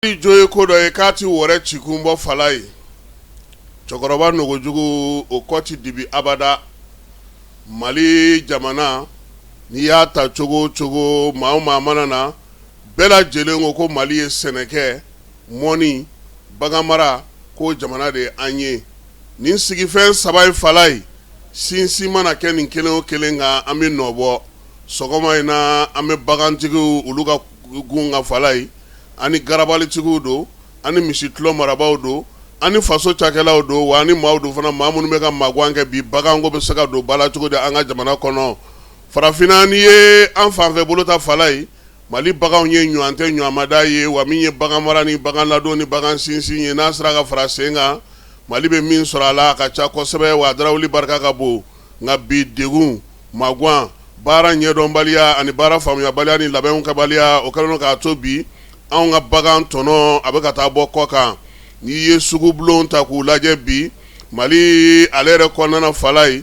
Joye kodo e kati wore chikumbo falai. Chokoroba nogojugu okoti dibi abada. Mali jamana ni yata chogo mauma manana bela jelengo ko Mali e seneke moni bagamara ko jamana de anye. Nin sigi fen sabay falai sinsi mana kenin kelen kelenga ame nobo sogoma ina ame bagantigu uluga gunga falai ani garabali tigu do ani misitlo marabaw do ani faso chakelaw do wani mawdu fana mamunu meka magwange bi bagango be saka do bala tigu de anga jamana kono farafina ni ye anfanfe bolota falai Mali bagan nye nyuante nyuamada ye wa minye bagan mara ni bagan lado ni bagan sinsi nye nasra ga farasenga Mali be min sorala ka cha kosebe wa drawli barka ka bo nga bi degun magwan bara nyedon balia ani bara famu ya balia ni laben ka balia okalono ka tobi an nga bagan tono abeka ta bokko kan ni ye sugu blon ta ku laje bi Mali alere konana falai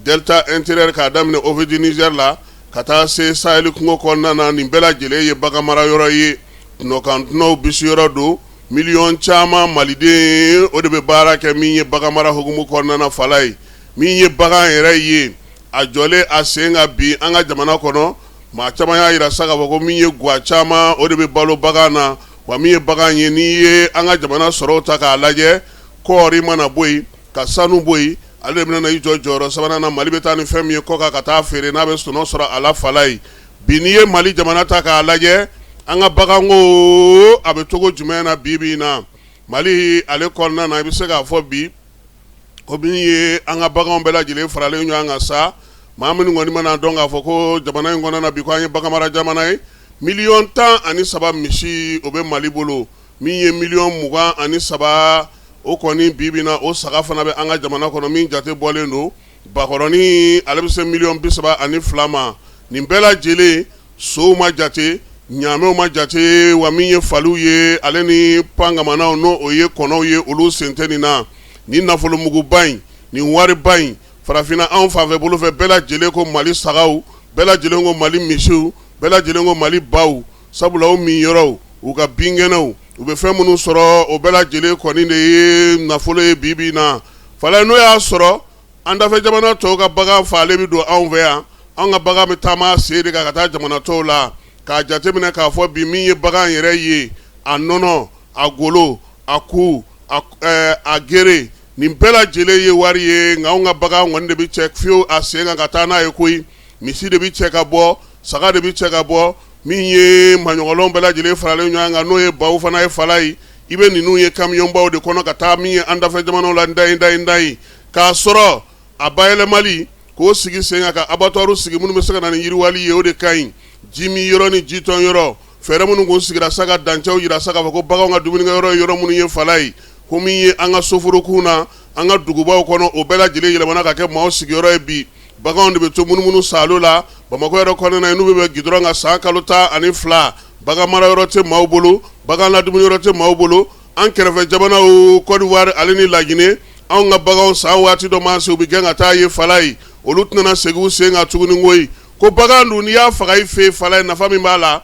delta intérieur ka damne ovidi Niger la kata se sahel kungo konana ni bela jele ye bagamara yoro ye no kan no bisu yoro do million chama malide o de be baraka minye bagamara hugumu konana falai minye bagan ere ye a jole a senga bi anga jamana kono ma chama ya ira saka ko minye gwa chama o de be balo bagana wa minye bagan ye ni ye anga jamana sorota ka laje ko ri mana boy ka sanu boy ale bena na ijo joro sabana na Mali betani femi ko ka kata fere na be suno sora ala falai biniye Mali jamana ta ka laje anga bagango abe togo jumena bibi na Mali ale konna na bi se ga fo bi ko biniye anga bagango bela jile farale nyu anga sa mamini ngoni mana donga fo ko jamana ngona na bi ko anya bagamara jamana million tan ani saba mishi obe Mali bolo miye million muga ani saba o koni bibina o saga fana be anga jamana kono min jate bolendo bakoroni alebse million bisaba ani flama nimbela jele so ma jate nyame ma jate wa minye falu ye aleni panga mana no oye kono ye olu senteni na ni nafolo mugu bain ni wari bain farafina an fave bolo fe bela jele ko Mali sagaw bela jele ngo Mali mishu bela jele ngo Mali baw sabula o mi yoro u ka bingeno ube femunu soro o bela jele koni de nafolo e bibi na fala no ya soro anda fe jamana to ga baga fale bi do an veya an ga baga mi tama se de ga kata jamana to la ka jate mina ka fo bi mi ye baga yere ye anono agolo aku agere ni bela jele ye wari ye nga nga baga wonde bi check fio asenga kata na e koi misi de bi check abo saga de bi check abo minye manyolon bela jele farale nyanga no ye bawu fana e falai ibe ninu ye camion bawu de kono kata minye anda fe jamano la ndai ka soro abayele Mali ko sigi senga ka abatoru sigi munu mesaka na yiri wali ye o de kain jimi yoro ni jiton yoro fere munu go sigira saga danchaw yira saga ko baga nga dumini nga yoro munu ye falai ko minye anga sofuru kuna anga dugubaw kono o bela jele yele mana ka ke maw sigi yoro e bi bagan de beto munu salola bamako yoro kono na inu be gidronga sankaluta ani fla baga mara yoro te mawbolo baga la dumuni yoro te mawbolo an kerefe jamana o Côte d'Ivoire alini lagine an nga baga sa wati do manse ubi genga ta ye falai olutna na segu senga tuguni ngoy ko baga ndu ni ya fagai fe falai na fami mala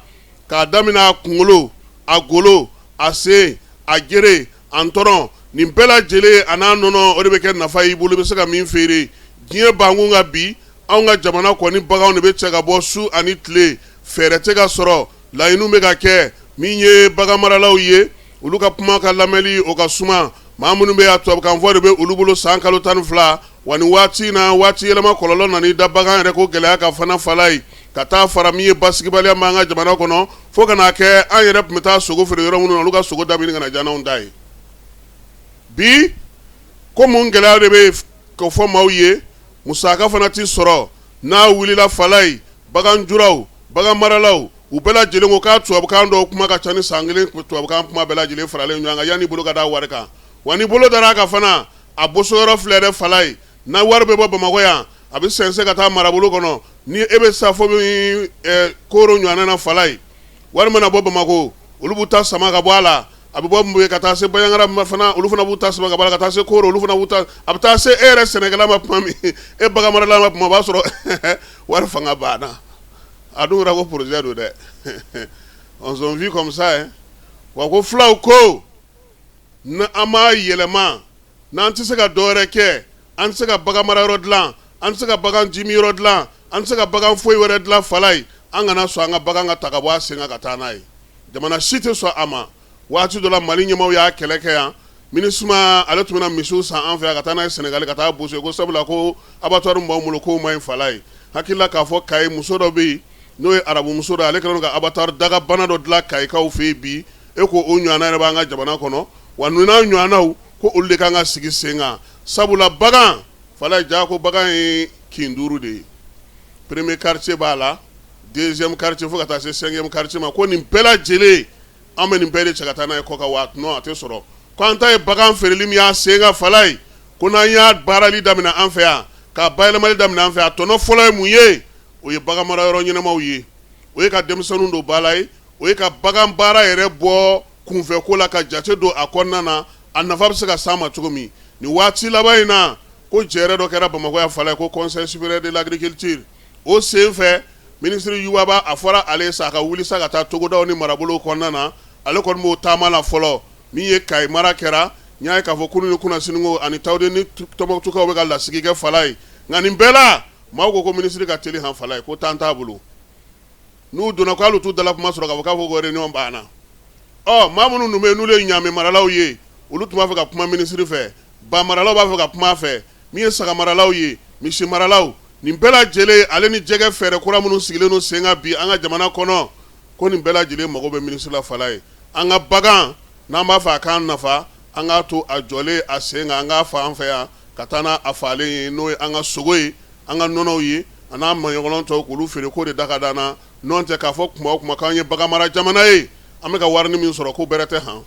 ka damina kungolo agolo ase agere antoron ni bela jele ananono odebeke na fai bulu be saka min fere diye bangunga bi anga jamana ko ni baga on be chega bosu ani tle fere tega soro la inu mega ke minye baga maralaw ye uluka puma ka lameli o ka suma mamunu be atob kan fo de be ulubulo sankalo tan fla wani wati na wati elema kololo na ni da baga re ko gele aka fana falai kata faramiye baskibali manga jamana ko no fo kana ke an yere pmeta sogo fere yoro munu uluka sogo dabini kana jana on dai bi ko mun gele de be ko fo mawye musaka fana ti soro na wulila falai bagan juraw bagan maralaw u bela jele ngo ka tuab kan do kuma ka chani sangile tuab kan kuma bela jele farale nyanga yani bolo ga da warka wani bolo dara ka fana abosoro flere falai na warbe bobo magoya abi sense ka ta marabolo kono ni ebe safo mi koro nyana na falai war mana bobo mago ulubuta sama ga bwala abi bobo mbe kata se bayangara fana ulufuna buta sama ga bala kata se koro ulufuna buta abta se ere Senegal ma pami e baga marala ma pama basoro war fanga bana adu rago projet do de on s'en vit comme ça hein wa ko fulaw ko na ama yelema na an tɛ se ka dɔwɛrɛ kɛ an tɛ se ka bagan mara yɔrɔ dilan an tɛ se ka bagan jimi yɔrɔ dilan an tɛ se ka bagan foyi wɛrɛ dilan fala ye an kana sɔn an ka bagan ka ta ka bɔ a sen kan ka taa n'a ye jamana si tɛ sɔn a ma waati dɔ la Mali ɲɛmaaw y'a kɛlɛ kɛ yan MINUSMA ale tun bɛna misiw san an fɛ yan ka taa n'a ye Senegali ka taa boso ko sabula ko abattoir min b'anw bolo k'o ma ɲi fala ye hakilila k'a fɔ Kayi muso dɔ bɛ yen n'o ye arabu muso dɔ ale kɛlen don ka abattoir daga bana dɔ dilan Kayikaw fɛ yen bi e ko o ɲɔgɔnna yɛrɛ b'an ka jamana kɔnɔ wa ninnu n'a ɲɔgɔnnaw ko olu de kan ka sigi sen kan sabula bagan fala ja ko bagan ye kin duuru de ye premier quartier b'a la deuxième quartier fo ka taa se cinquième quartier ma ko nin bɛɛ lajɛlen an bɛ nin bɛɛ de cɛ ka taa n'a ye kɔ kan wa non a tɛ sɔrɔ ko an ta ye bagan feereli min y'a sen kan fala ye ko n'an y'a baarali daminɛ an fɛ yan k'a bayɛlɛmali daminɛ an fɛ yan tɔnɔ fɔlɔ ye mun ye o ye bagan mara yɔrɔ ɲɛnamaw ye o ye ka denmisɛnninw don ba la ye o ye ka bagan baara yɛrɛ bɔ kunfɛ ko la ka jate don a kɔnɔna na a nafa bɛ se ka s'a ma cogo min nin waati laban in na ko jɛrɛ dɔ kɛra Bamakɔ yan fala ye ko conseil supérieur de l'agriculture o sen fɛ ministre Yuwaba a fɔra ale sa a ka wuli sa ka taa togodaw ni marabolow kɔnɔna na ale kɔni b'o taama la fɔlɔ min ye Kayi mara kɛra n y'a ye k'a fɔ kunun ni kunnasinigo ani tawuden ni tɔnbɔkutukaw bɛ ka lasigi kɛ fala ye nka nin bɛɛ la maaw ko ministre ka teli han fala ye ko temps t'a bolo n'u donna ko hali t'u dala kuma sɔrɔ k'a fɔ k'a fɔ ko réunion banna maa minnu dun bɛ yen n'olu ye ɲaamɛ maralaw ye olu tun b'a fɛ ka kuma ministre fɛ ba maralaw b'a fɛ ka kuma a fɛ min ye saga maralaw ye misi maralaw nin bɛɛ lajɛlen ale ni jɛgɛ fɛɛrɛ kura minnu sigilen don sen kan bi an ka jamana kɔnɔ ko nin bɛɛ lajɛlen mago bɛ ministre la fala ye an ka bagan n'an b'a fɛ a k'an nafa an k'a to a jɔlen a sen kan an k'a fa an fɛ yan ka taa n'a falen ye n'o ye an ka sogo ye an ka nɔnɔw ye a n'a maɲɔgɔnɔn tɔw k'olu feere k'o de da ka d'an na n'o tɛ k'a fɔ kuma o kuma k'an ye bagan mara jamana ye an bɛ ka wari min sɔrɔ ko bɛrɛ tɛ han